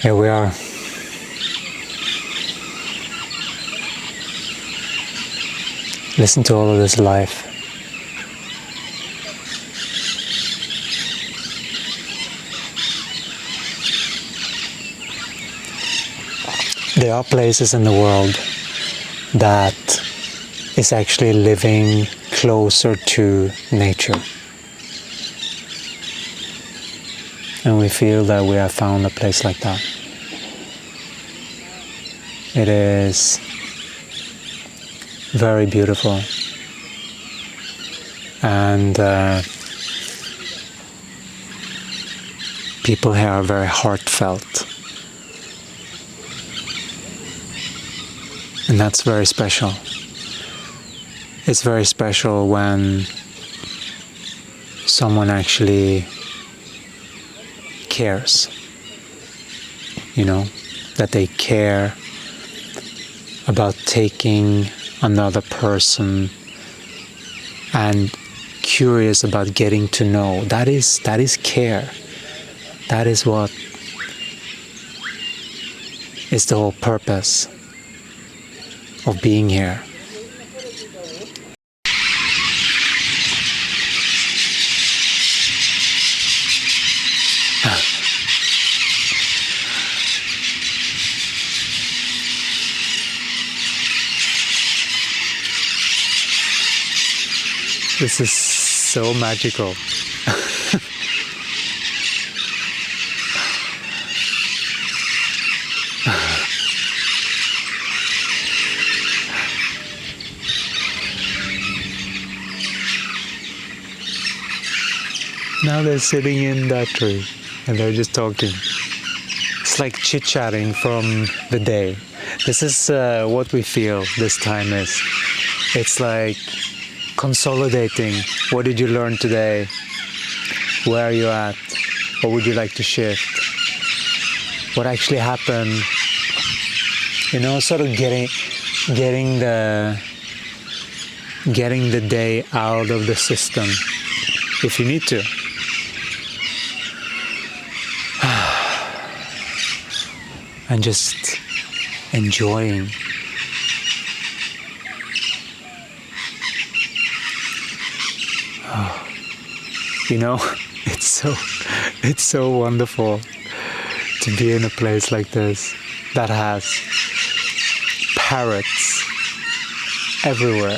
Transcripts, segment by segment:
Here we are. Listen to all of this life. There are places in the world that is actually living closer to nature. And we feel that we have found a place like that. It is very beautiful. And people here are very heartfelt. And that's very special. It's very special when someone actually cares, you know, that they care about taking another person and curious about getting to know. That is care. That is what is the whole purpose of being here. This is so magical. Now they're sitting in that tree and they're just talking. It's like chit-chatting from the day. This is what we feel this time is. It's like consolidating. What did you learn today? Where are you at? What would you like to shift? What actually happened? You know, sort of getting the day out of the system if you need to. And just enjoying. Oh, you know, it's so wonderful to be in a place like this that has parrots everywhere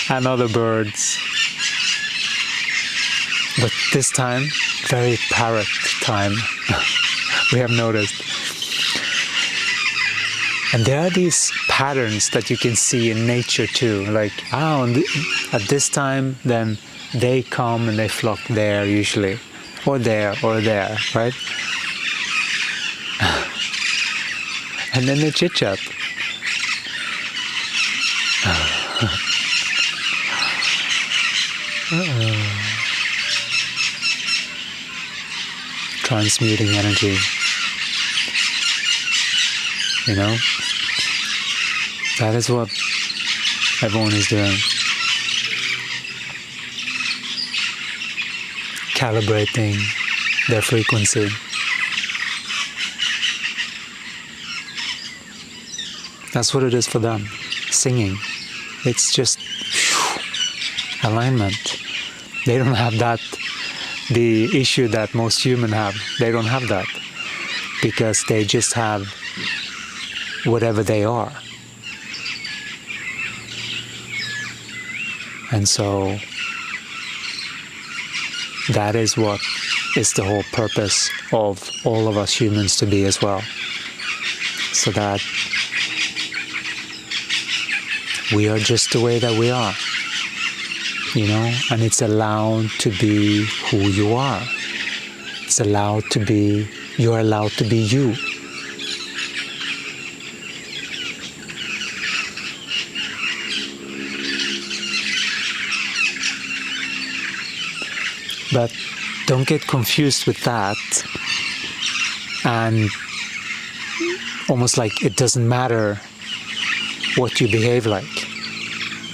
and other birds. But this time, very parrot time, we have noticed. And there are these patterns that you can see in nature too, like, at this time, then they come and they flock there usually, or there, right? And then they chit-chat. Transmuting energy, you know, that is what everyone is doing. Calibrating their frequency. That's what it is for them. Singing. It's just alignment. They don't have that. The issue that most humans have, they don't have that, because they just have whatever they are. And so that is what is the whole purpose of all of us humans to be as well. So that we are just the way that we are. You know, and it's allowed to be who you are. It's allowed to be, you're allowed to be you. But don't get confused with that and almost like it doesn't matter what you behave like.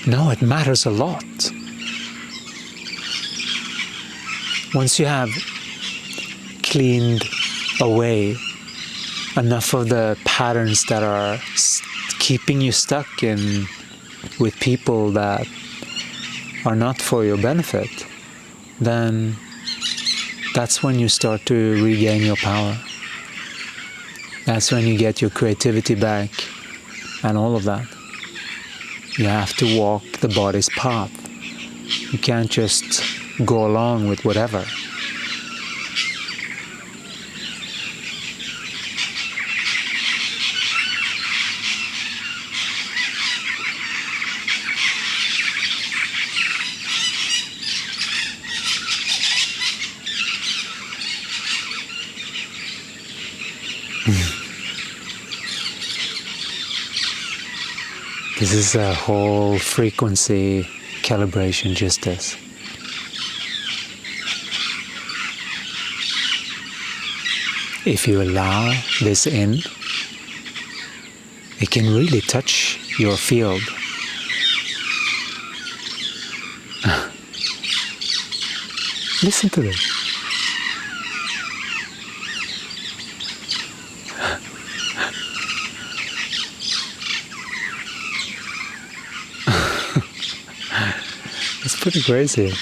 No, it matters a lot. cleaned away enough of the patterns that are keeping you stuck in with people that are not for your benefit, then that's when you start to regain your power. That's when you get your creativity back and all of that. You have to walk the body's path. You can't just go along with whatever. This is a whole frequency calibration, just this. If you allow this in, it can really touch your field. Listen to this. It's pretty crazy.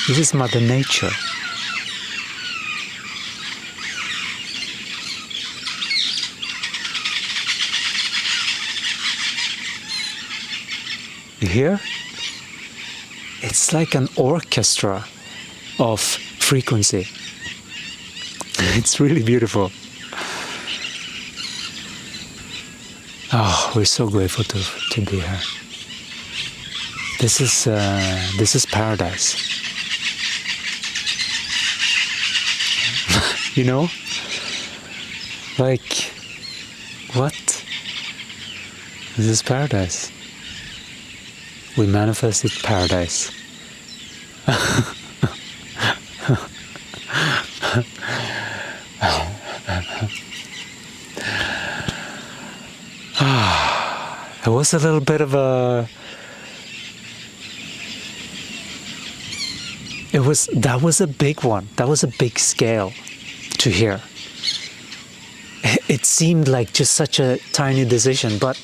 This is Mother Nature. You hear? It's like an orchestra of frequency. It's really beautiful. Oh, we're so grateful to be here. This is paradise. You know? Like, what? This is paradise. We manifested paradise. It was a little bit of a... That was a big one. That was a big scale to hear. It seemed like just such a tiny decision, but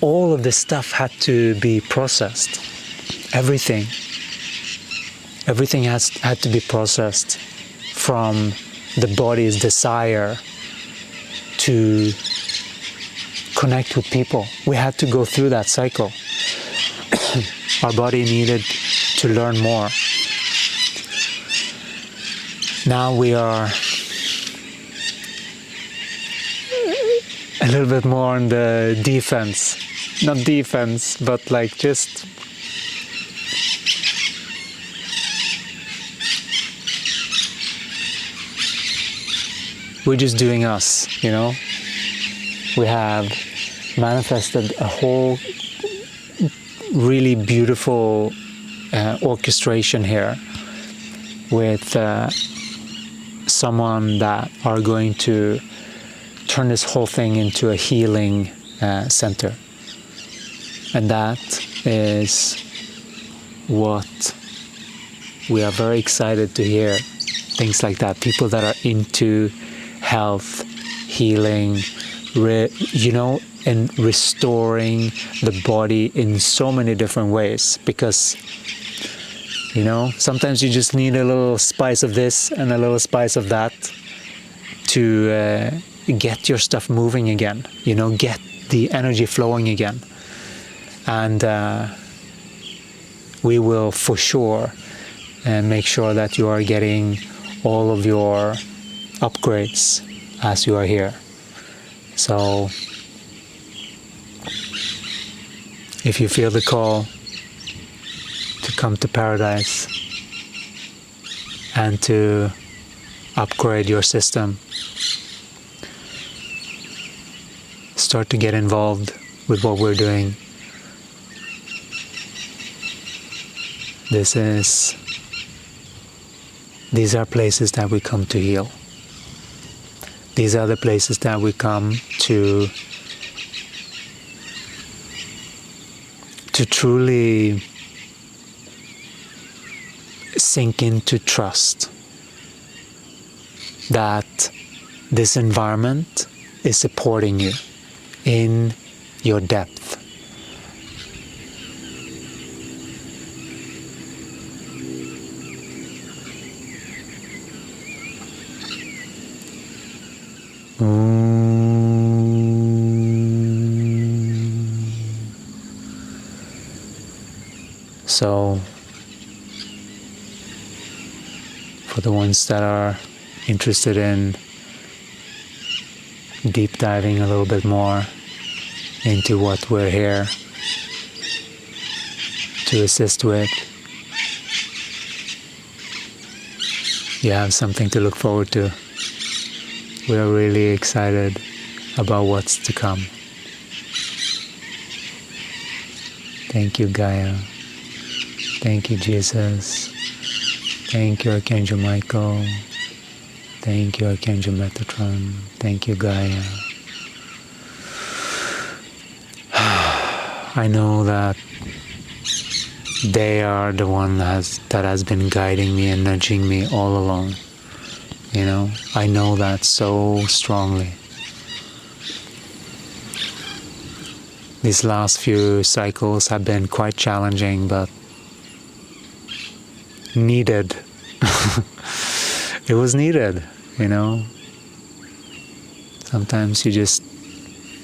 all of this stuff had to be processed. Everything had to be processed, from the body's desire to connect with people. We had to go through that cycle. Our body needed to learn more. Now we are a little bit more on the defense. Not defense, but like just we're just doing us, you know? We have manifested a whole really beautiful orchestration here with someone that are going to turn this whole thing into a healing center. And that is what we are very excited to hear. Things like that. People that are into health, healing, and restoring the body in so many different ways. Because sometimes you just need a little spice of this and a little spice of that to get your stuff moving again, get the energy flowing again. And we will for sure make sure that you are getting all of your upgrades as you are here. So if you feel the call to come to paradise and to upgrade your system, start to get involved with what we're doing. These are places that we come to heal. These are the places that we come to truly sink into trust. that this environment is supporting you in your depth. So, for the ones that are interested in deep diving a little bit more into what we're here to assist with, you have something to look forward to. We're really excited about what's to come. Thank you, Gaia. Thank you, Jesus. Thank you, Archangel Michael. Thank you, Archangel Metatron. Thank you, Gaia. I know that they are the one that has been guiding me and nudging me all along. You know, I know that so strongly. These last few cycles have been quite challenging, but needed. It was needed, you know. Sometimes you just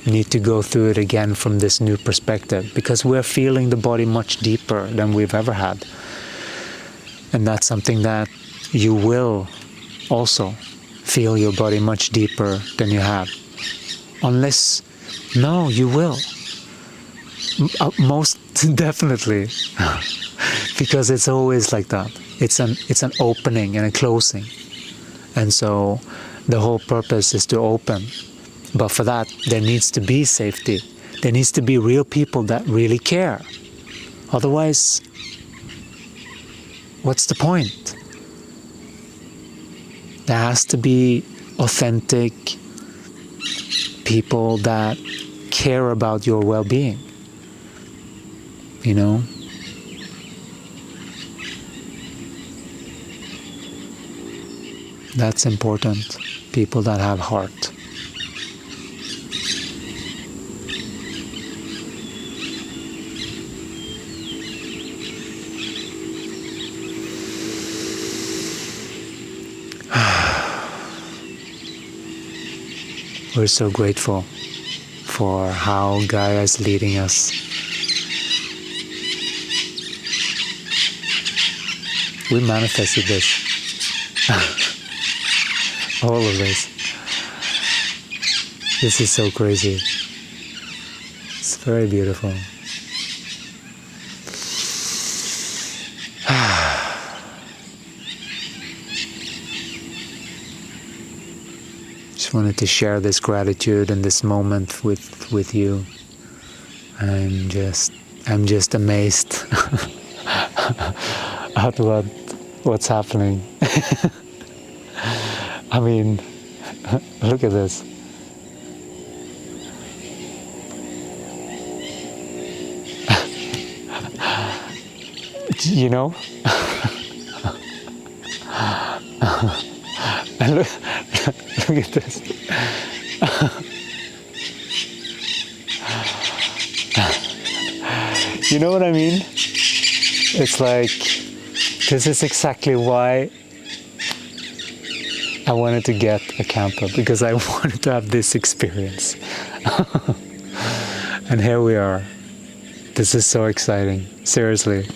need to go through it again from this new perspective, because we're feeling the body much deeper than we've ever had. And that's something that you will also feel your body much deeper than you have. Unless, no, you will. Most definitely. Because it's always like that. It's an opening and a closing. And so the whole purpose is to open. But for that, there needs to be safety. There needs to be real people that really care. Otherwise, what's the point? There has to be authentic people that care about your well-being. You know? That's important. People that have heart. We're so grateful for how Gaia is leading us. We manifested this. All of this. This is so crazy. It's very beautiful. Just wanted to share this gratitude and this moment with you. I'm just amazed at what's happening. I mean, look at this. You know? And look at this. You know what I mean? It's like, this is exactly why I wanted to get a camper, because I wanted to have this experience. And here we are. This is so exciting. Seriously.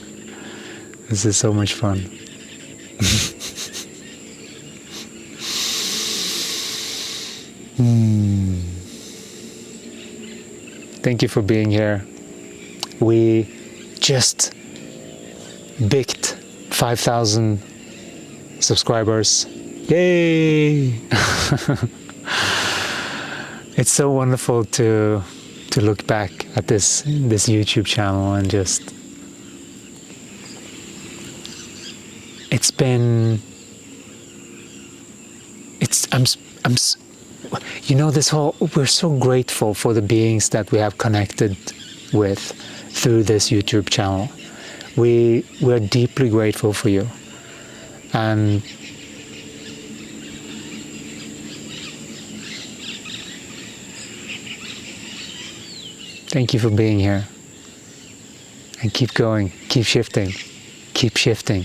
This is so much fun. Thank you for being here. We just bicked 5,000 subscribers. Yay! It's so wonderful to look back at this YouTube channel and just, you know, we're so grateful for the beings that we have connected with through this YouTube channel. We're deeply grateful for you. And Thank you for being here. And keep going, keep shifting, keep shifting.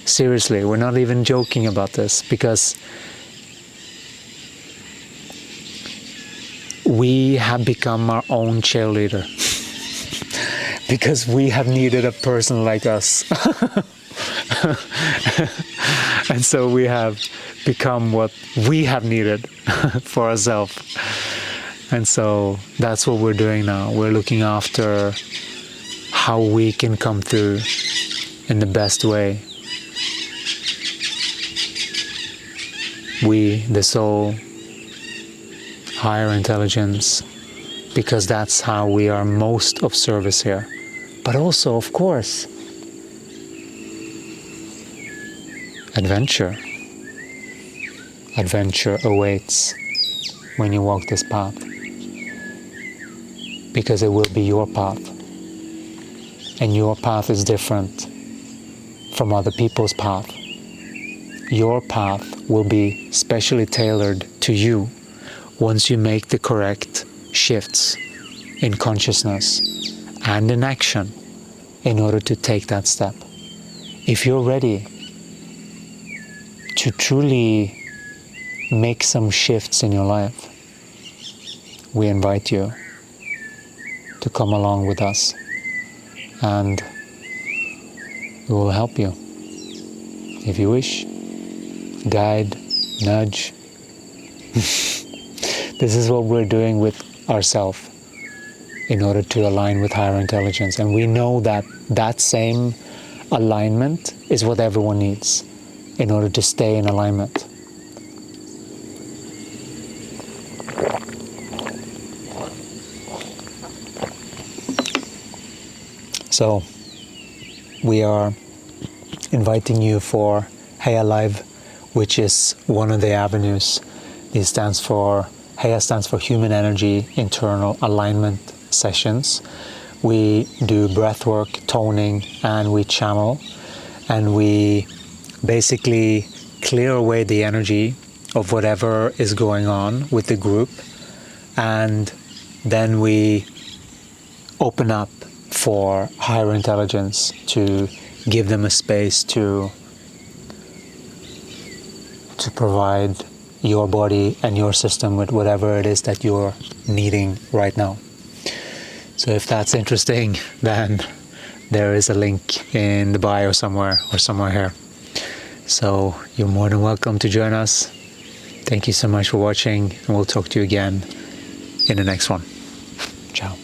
Seriously, we're not even joking about this, because we have become our own cheerleader. Because we have needed a person like us. And so we have become what we have needed for ourselves. And so that's what we're doing now. We're looking after how we can come through in the best way. We, the soul, higher intelligence, because that's how we are most of service here. But also, of course, adventure. Adventure awaits when you walk this path, because it will be your path. And your path is different from other people's path. Your path will be specially tailored to you once you make the correct shifts in consciousness and in action in order to take that step. If you're ready to truly make some shifts in your life, we invite you to come along with us, and we will help you. If you wish, guide, nudge. This is what we're doing with ourselves in order to align with higher intelligence. And we know that that same alignment is what everyone needs in order to stay in alignment. So we are inviting you for Heya Live, which is one of the avenues. This stands for, Heya stands for Human Energy Internal Alignment Sessions. We do breathwork, toning, and we channel, and we basically clear away the energy of whatever is going on with the group, and then we open up for higher intelligence to give them a space to provide your body and your system with whatever it is that you're needing right now. So if that's interesting, then there is a link in the bio somewhere, or somewhere here. So you're more than welcome to join us. Thank you so much for watching, and we'll talk to you again in the next one. Ciao.